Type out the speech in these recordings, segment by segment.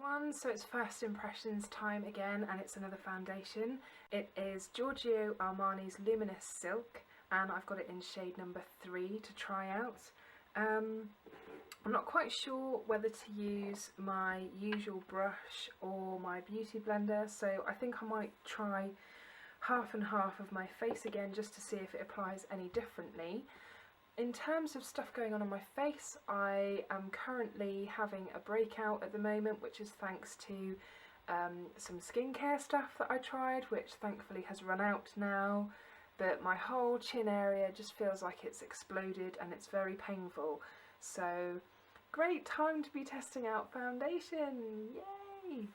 everyone, so it's first impressions time again, and it's another foundation. It is Giorgio Armani's Luminous Silk, and I've got it in shade number 3 to try out. I'm not quite sure whether to use my usual brush or my beauty blender, so I think I might try half and half of my face again just to see if it applies any differently. In terms of stuff going on my face, I am currently having a breakout at the moment, which is thanks to some skincare stuff that I tried, which thankfully has run out now, but my whole chin area just feels like it's exploded and it's very painful. So great time to be testing out foundation, yay!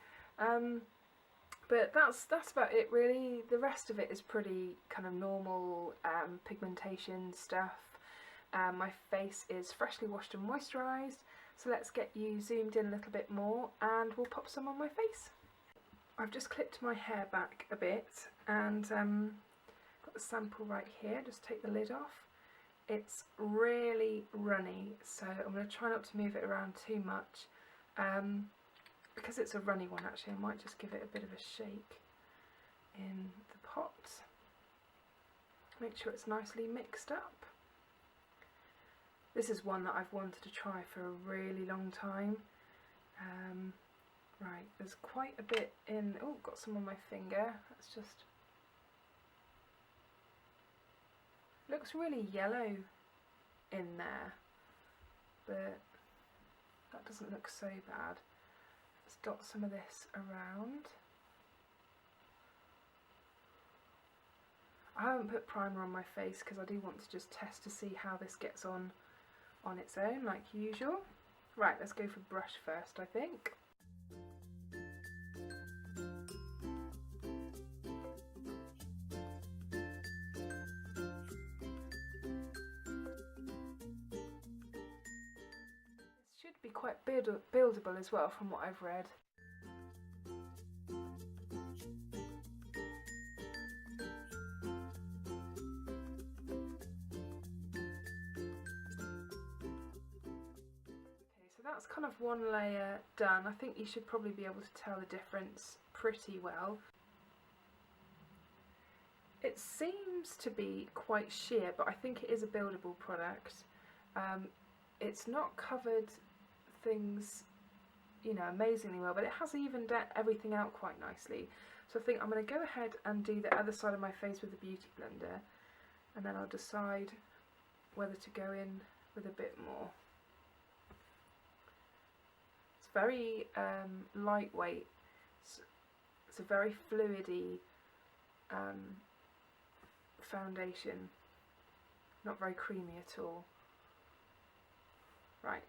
But that's about it really. The rest of it is pretty kind of normal pigmentation stuff. My face is freshly washed and moisturised, so let's get you zoomed in a little bit more and we'll pop some on my face. I've just clipped my hair back a bit and got the sample right here. Just take the lid off. It's really runny, so I'm going to try not to move it around too much. Because it's a runny one actually, I might just give it a bit of a shake in the pot. Make sure it's nicely mixed up. This is one that I've wanted to try for a really long time. Right, there's quite a bit in. Oh, got some on my finger. That's just. Looks really yellow in there, but that doesn't look so bad. Let's dot some of this around. I haven't put primer on my face because I do want to just test to see how this gets on its own, like usual. Right, let's go for brush first, I think. This should be quite buildable as well from what I've read. That's kind of one layer done. I think you should probably be able to tell the difference pretty well. It seems to be quite sheer, but I think it is a buildable product. It's not covered things, you know, amazingly well, but it has evened everything out quite nicely. So I think I'm going to go ahead and do the other side of my face with the beauty blender, and then I'll decide whether to go in with a bit more. Very lightweight, it's a very fluidy foundation, not very creamy at all. Right.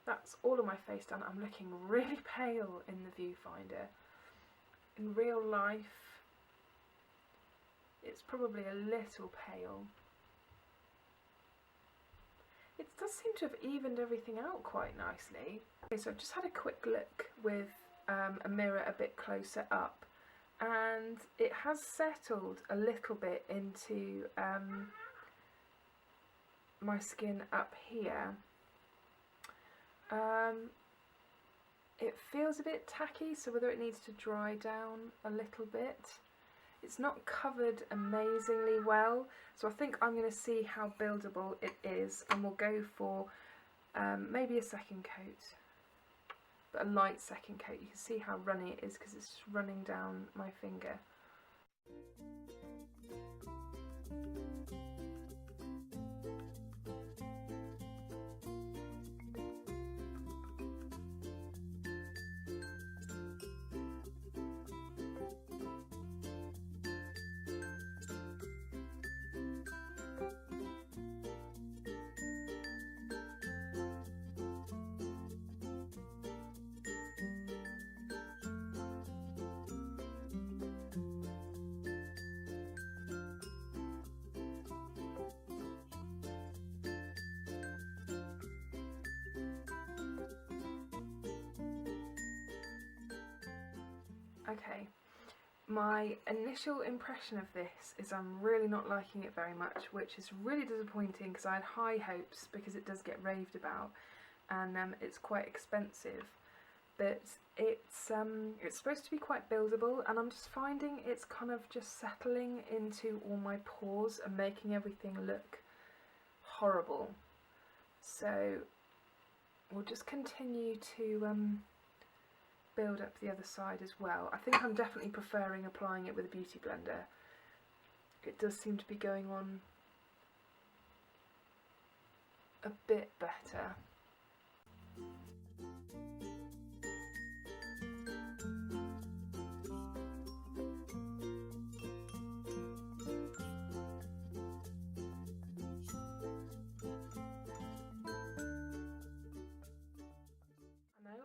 That's all of my face done. I'm looking really pale in the viewfinder. In real life, it's probably a little pale. It does seem to have evened everything out quite nicely. Okay, so I've just had a quick look with a mirror a bit closer up, and it has settled a little bit into my skin up here. It feels a bit tacky, so whether it needs to dry down a little bit. It's not covered amazingly well, so I think I'm going to see how buildable it is, and we'll go for maybe a second coat, but a light second coat. You can see how runny it is because it's just running down my finger. Okay, my initial impression of this is I'm really not liking it very much, which is really disappointing because I had high hopes because it does get raved about, and it's quite expensive. But it's supposed to be quite buildable, and I'm just finding it's kind of just settling into all my pores and making everything look horrible. So we'll just continue to build up the other side as well. I think I'm definitely preferring applying it with a beauty blender. It does seem to be going on a bit better.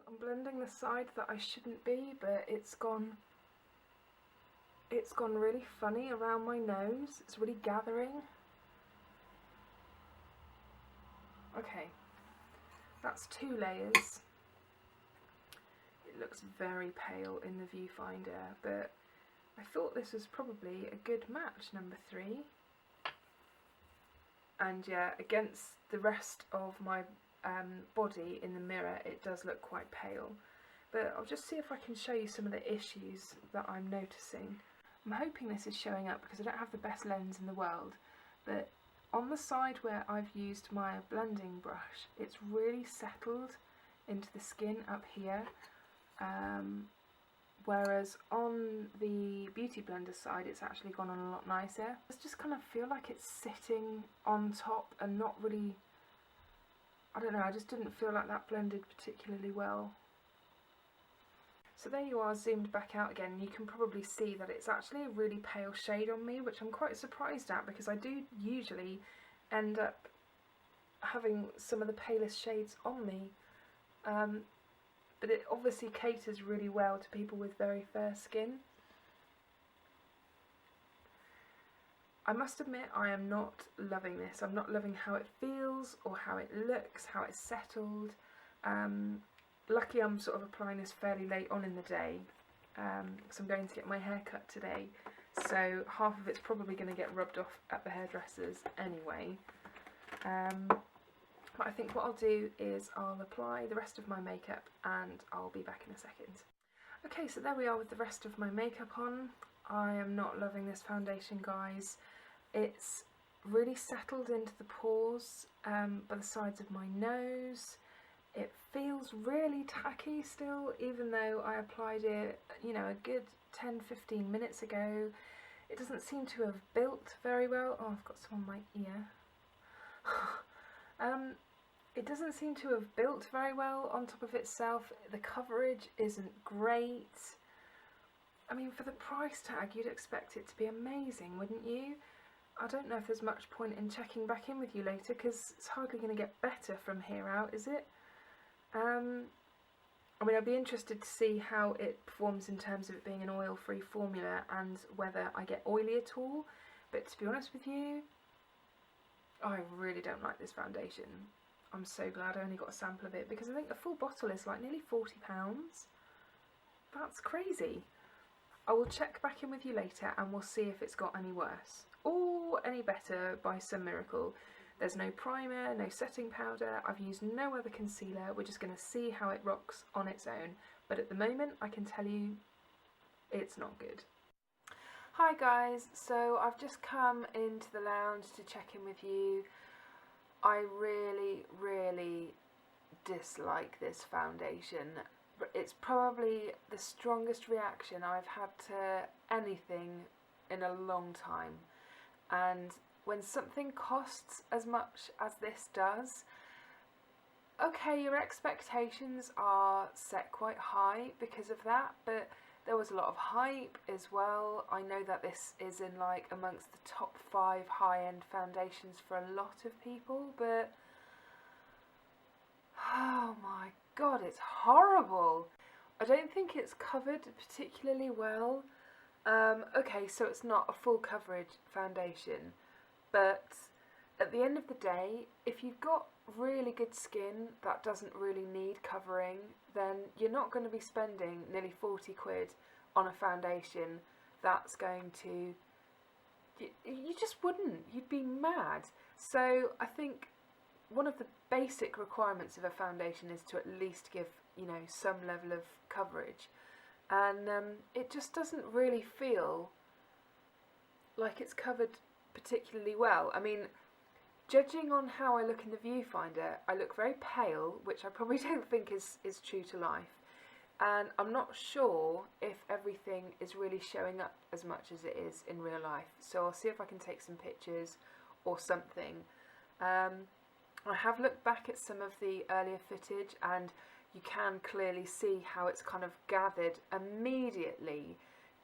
I'm blending the side that I shouldn't be, but it's gone really funny around my nose. It's really gathering. Okay, that's 2 layers. It looks very pale in the viewfinder, but I thought this was probably a good match, number 3. And yeah, against the rest of my body in the mirror, it does look quite pale. But I'll just see if I can show you some of the issues that I'm noticing. I'm hoping this is showing up because I don't have the best lens in the world, but on the side where I've used my blending brush, it's really settled into the skin up here, whereas on the beauty blender side it's actually gone on a lot nicer. I just kind of feel like it's sitting on top and not really, I don't know, I just didn't feel like that blended particularly well. So there you are, zoomed back out again. You can probably see that it's actually a really pale shade on me, which I'm quite surprised at because I do usually end up having some of the palest shades on me. But it obviously caters really well to people with very fair skin. I must admit I am not loving this. I'm not loving how it feels or how it looks, how it's settled. Lucky I'm sort of applying this fairly late on in the day because I'm going to get my hair cut today, so half of it's probably going to get rubbed off at the hairdresser's anyway. But I think what I'll do is I'll apply the rest of my makeup and I'll be back in a second. Okay, so there we are with the rest of my makeup on. I am not loving this foundation, guys. It's really settled into the pores by the sides of my nose. It feels really tacky still, even though I applied it, you know, a good 10-15 minutes ago. It doesn't seem to have built very well. Oh, I've got some on my ear. It doesn't seem to have built very well on top of itself. The coverage isn't great. I mean, for the price tag, you'd expect it to be amazing, wouldn't you? I don't know if there's much point in checking back in with you later, because it's hardly going to get better from here out, is it? I mean, I'd be interested to see how it performs in terms of it being an oil-free formula and whether I get oily at all. But to be honest with you, I really don't like this foundation. I'm so glad I only got a sample of it, because I think a full bottle is like nearly £40. That's crazy. I will check back in with you later and we'll see if it's got any worse or any better by some miracle. There's no primer, no setting powder, I've used no other concealer. We're just going to see how it rocks on its own. But at the moment, I can tell you it's not good. Hi guys, so I've just come into the lounge to check in with you. I really dislike this foundation. It's probably the strongest reaction I've had to anything in a long time. And when something costs as much as this does, okay, your expectations are set quite high because of that, but there was a lot of hype as well. I know that this is in like amongst the top 5 high-end foundations for a lot of people, but oh my god, it's horrible. I don't think it's covered particularly well. Okay, so it's not a full coverage foundation, but at the end of the day, if you've got really good skin that doesn't really need covering, then you're not going to be spending nearly 40 quid on a foundation that's going to, you just wouldn't, you'd be mad. So I think one of the basic requirements of a foundation is to at least give, you know, some level of coverage, and it just doesn't really feel like it's covered particularly well. I mean, judging on how I look in the viewfinder, I look very pale, which I probably don't think is true to life. And I'm not sure if everything is really showing up as much as it is in real life. So I'll see if I can take some pictures or something. I have looked back at some of the earlier footage, and you can clearly see how it's kind of gathered immediately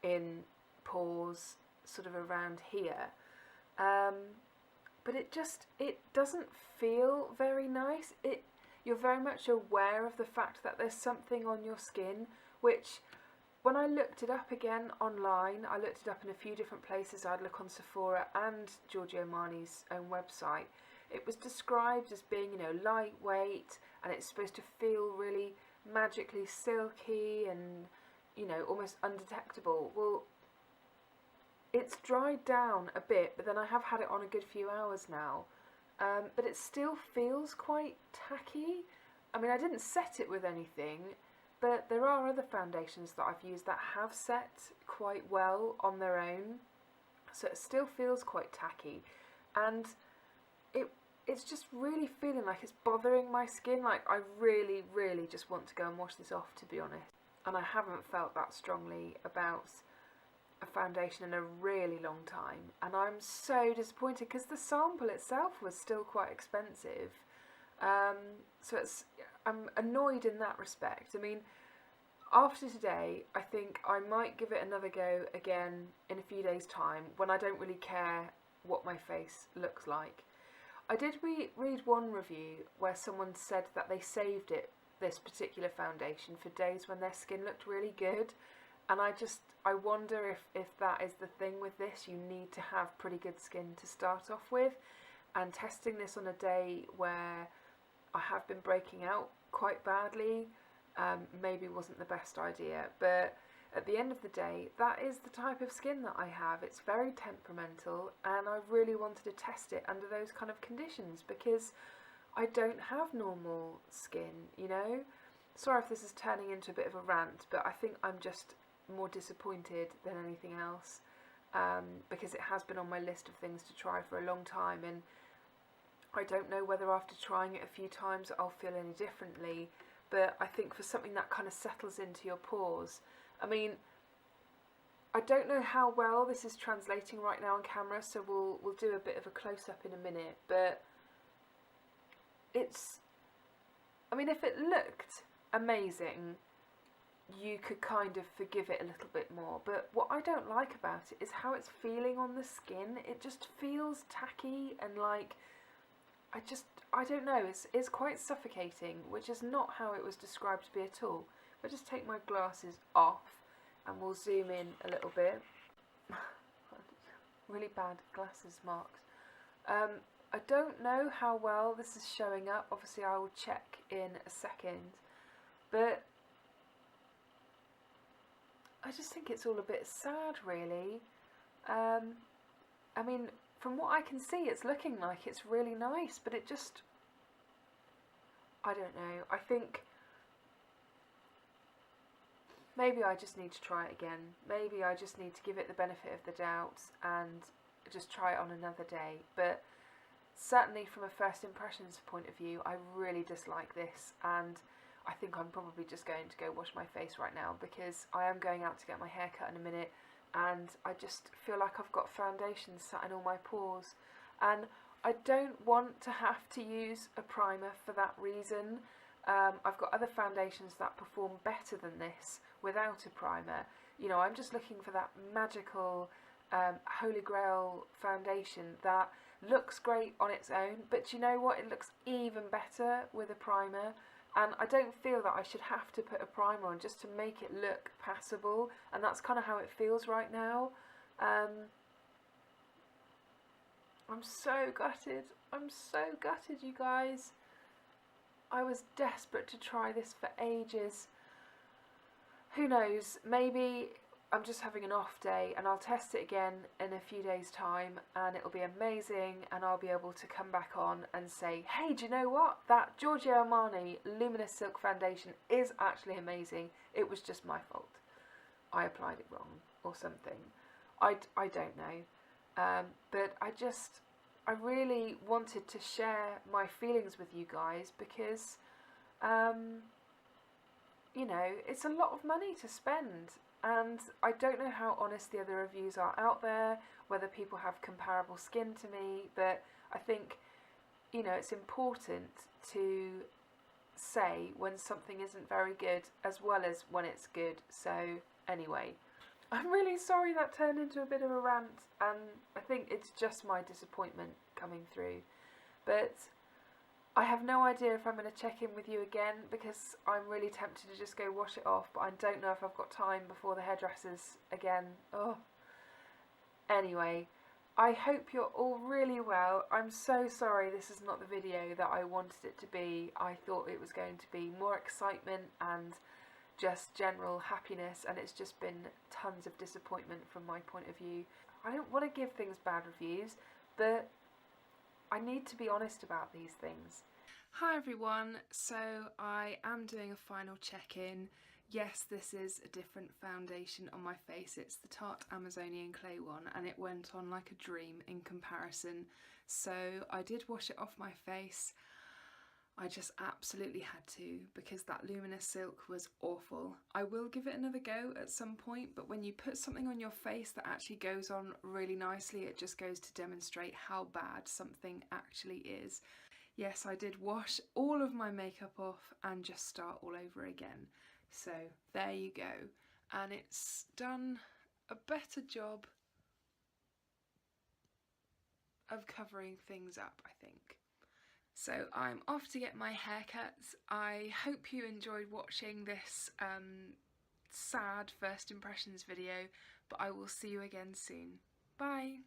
in pores sort of around here. But it doesn't feel very nice. You're very much aware of the fact that there's something on your skin, which when I looked it up again online, I looked it up in a few different places. I'd look on Sephora and Giorgio Armani's own website. It was described as being, you know, lightweight, and it's supposed to feel really magically silky and, you know, almost undetectable. Well, it's dried down a bit, but then I have had it on a good few hours now. But it still feels quite tacky. I mean, I didn't set it with anything, but there are other foundations that I've used that have set quite well on their own. So it still feels quite tacky. And it's just really feeling like it's bothering my skin. Like, I really, really just want to go and wash this off, to be honest. And I haven't felt that strongly about a foundation in a really long time, and I'm so disappointed because the sample itself was still quite expensive. So I'm annoyed in that respect. I mean, after today, I think I might give it another go again in a few days' time when I don't really care what my face looks like. I did read one review where someone said that they saved this particular foundation for days when their skin looked really good. And I wonder if that is the thing with this. You need to have pretty good skin to start off with, and testing this on a day where I have been breaking out quite badly maybe wasn't the best idea. But at the end of the day, that is the type of skin that I have. It's very temperamental, and I really wanted to test it under those kind of conditions because I don't have normal skin, you know. Sorry if this is turning into a bit of a rant, but I think I'm just more disappointed than anything else, because it has been on my list of things to try for a long time, and I don't know whether after trying it a few times I'll feel any differently. But I think for something that kind of settles into your pores, I mean, I don't know how well this is translating right now on camera, so we'll do a bit of a close-up in a minute, but it's, I mean, if it looked amazing, you could kind of forgive it a little bit more. But what I don't like about it is how it's feeling on the skin. It just feels tacky and like, I don't know, it's quite suffocating, which is not how it was described to be at all. If I just take my glasses off and we'll zoom in a little bit. Really bad glasses marks. I don't know how well this is showing up. Obviously I will check in a second. But I just think it's all a bit sad, really. I mean, from what I can see, it's looking like it's really nice, but it just, I don't know. I think maybe I just need to try it again. Maybe I just need to give it the benefit of the doubt and just try it on another day. But certainly from a first impressions point of view, I really dislike this, and I think I'm probably just going to go wash my face right now because I am going out to get my hair cut in a minute, and I just feel like I've got foundation sat in all my pores, and I don't want to have to use a primer for that reason. I've got other foundations that perform better than this without a primer. You know, I'm just looking for that magical holy grail foundation that looks great on its own, but you know what, it looks even better with a primer. And I don't feel that I should have to put a primer on just to make it look passable, and that's kind of how it feels right now. I'm so gutted. I'm so gutted, you guys. I was desperate to try this for ages. Who knows, maybe I'm just having an off day, and I'll test it again in a few days' time, and it'll be amazing, and I'll be able to come back on and say, hey, do you know what? That Giorgio Armani Luminous Silk Foundation is actually amazing. It was just my fault. I applied it wrong or something. I don't know. But I really wanted to share my feelings with you guys because, you know, it's a lot of money to spend. And I don't know how honest the other reviews are out there, whether people have comparable skin to me, but I think, you know, it's important to say when something isn't very good as well as when it's good. So anyway, I'm really sorry that turned into a bit of a rant, and I think it's just my disappointment coming through. But I have no idea if I'm going to check in with you again, because I'm really tempted to just go wash it off, but I don't know if I've got time before the hairdressers again. Oh. Anyway, I hope you're all really well. I'm so sorry this is not the video that I wanted it to be. I thought it was going to be more excitement and just general happiness, and it's just been tons of disappointment from my point of view. I don't want to give things bad reviews, but I need to be honest about these things. Hi everyone, so I am doing a final check-in. Yes, this is a different foundation on my face. It's the Tarte Amazonian Clay one, and it went on like a dream in comparison. So I did wash it off my face. I just absolutely had to, because that luminous silk was awful. I will give it another go at some point, but when you put something on your face that actually goes on really nicely, it just goes to demonstrate how bad something actually is. Yes, I did wash all of my makeup off and just start all over again. So there you go. And it's done a better job of covering things up, I think. So I'm off to get my haircut. I hope you enjoyed watching this sad first impressions video, but I will see you again soon. Bye!